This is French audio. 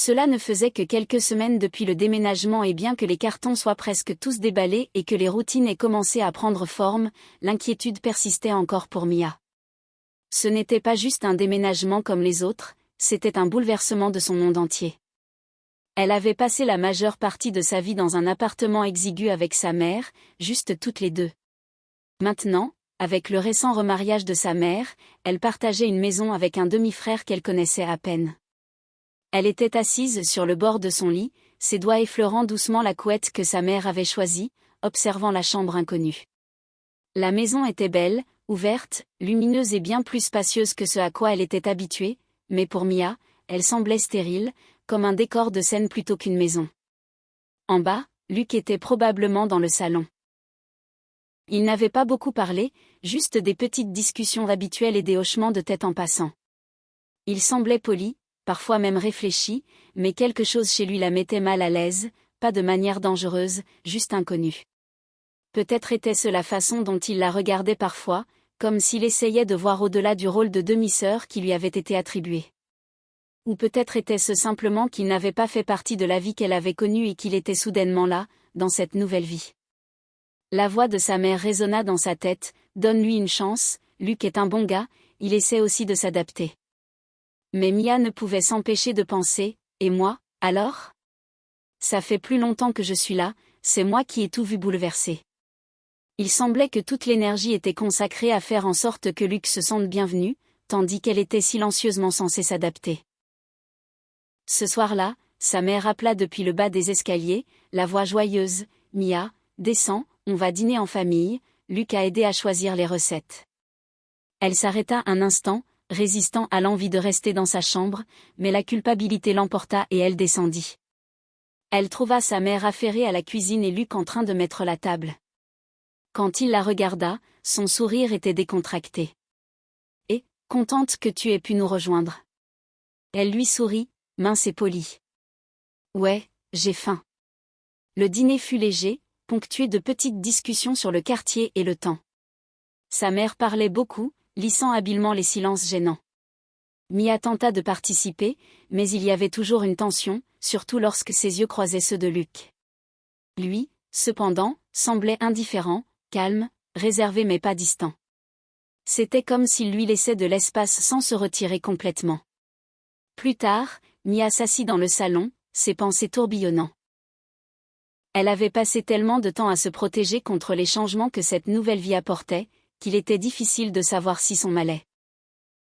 Cela ne faisait que quelques semaines depuis le déménagement et bien que les cartons soient presque tous déballés et que les routines aient commencé à prendre forme, l'inquiétude persistait encore pour Mia. Ce n'était pas juste un déménagement comme les autres, c'était un bouleversement de son monde entier. Elle avait passé la majeure partie de sa vie dans un appartement exigu avec sa mère, juste toutes les deux. Maintenant, avec le récent remariage de sa mère, elle partageait une maison avec un demi-frère qu'elle connaissait à peine. Elle était assise sur le bord de son lit, ses doigts effleurant doucement la couette que sa mère avait choisie, observant la chambre inconnue. La maison était belle, ouverte, lumineuse et bien plus spacieuse que ce à quoi elle était habituée, mais pour Mia, elle semblait stérile, comme un décor de scène plutôt qu'une maison. En bas, Luc était probablement dans le salon. Ils n'avaient pas beaucoup parlé, juste des petites discussions habituelles et des hochements de tête en passant. Il semblait poli, parfois même réfléchi, mais quelque chose chez lui la mettait mal à l'aise, pas de manière dangereuse, juste inconnue. Peut-être était-ce la façon dont il la regardait parfois, comme s'il essayait de voir au-delà du rôle de demi-sœur qui lui avait été attribué. Ou peut-être était-ce simplement qu'il n'avait pas fait partie de la vie qu'elle avait connue et qu'il était soudainement là, dans cette nouvelle vie. La voix de sa mère résonna dans sa tête, « Donne-lui une chance, Luc est un bon gars, il essaie aussi de s'adapter. » Mais Mia ne pouvait s'empêcher de penser, « Et moi, alors ? Ça fait plus longtemps que je suis là, c'est moi qui ai tout vu bouleverser. » Il semblait que toute l'énergie était consacrée à faire en sorte que Luc se sente bienvenu, tandis qu'elle était silencieusement censée s'adapter. Ce soir-là, sa mère appela depuis le bas des escaliers, la voix joyeuse, « Mia, descends, on va dîner en famille, Luc a aidé à choisir les recettes. » Elle s'arrêta un instant, résistant à l'envie de rester dans sa chambre, mais la culpabilité l'emporta et elle descendit. Elle trouva sa mère affairée à la cuisine et Luc en train de mettre la table. Quand il la regarda, son sourire était décontracté. « Et, contente que tu aies pu nous rejoindre. » Elle lui sourit, mince et polie. « Ouais, j'ai faim. » Le dîner fut léger, ponctué de petites discussions sur le quartier et le temps. Sa mère parlait beaucoup, lissant habilement les silences gênants. Mia tenta de participer, mais il y avait toujours une tension, surtout lorsque ses yeux croisaient ceux de Luc. Lui, cependant, semblait indifférent, calme, réservé mais pas distant. C'était comme s'il lui laissait de l'espace sans se retirer complètement. Plus tard, Mia s'assit dans le salon, ses pensées tourbillonnant. Elle avait passé tellement de temps à se protéger contre les changements que cette nouvelle vie apportait, qu'il était difficile de savoir si son mal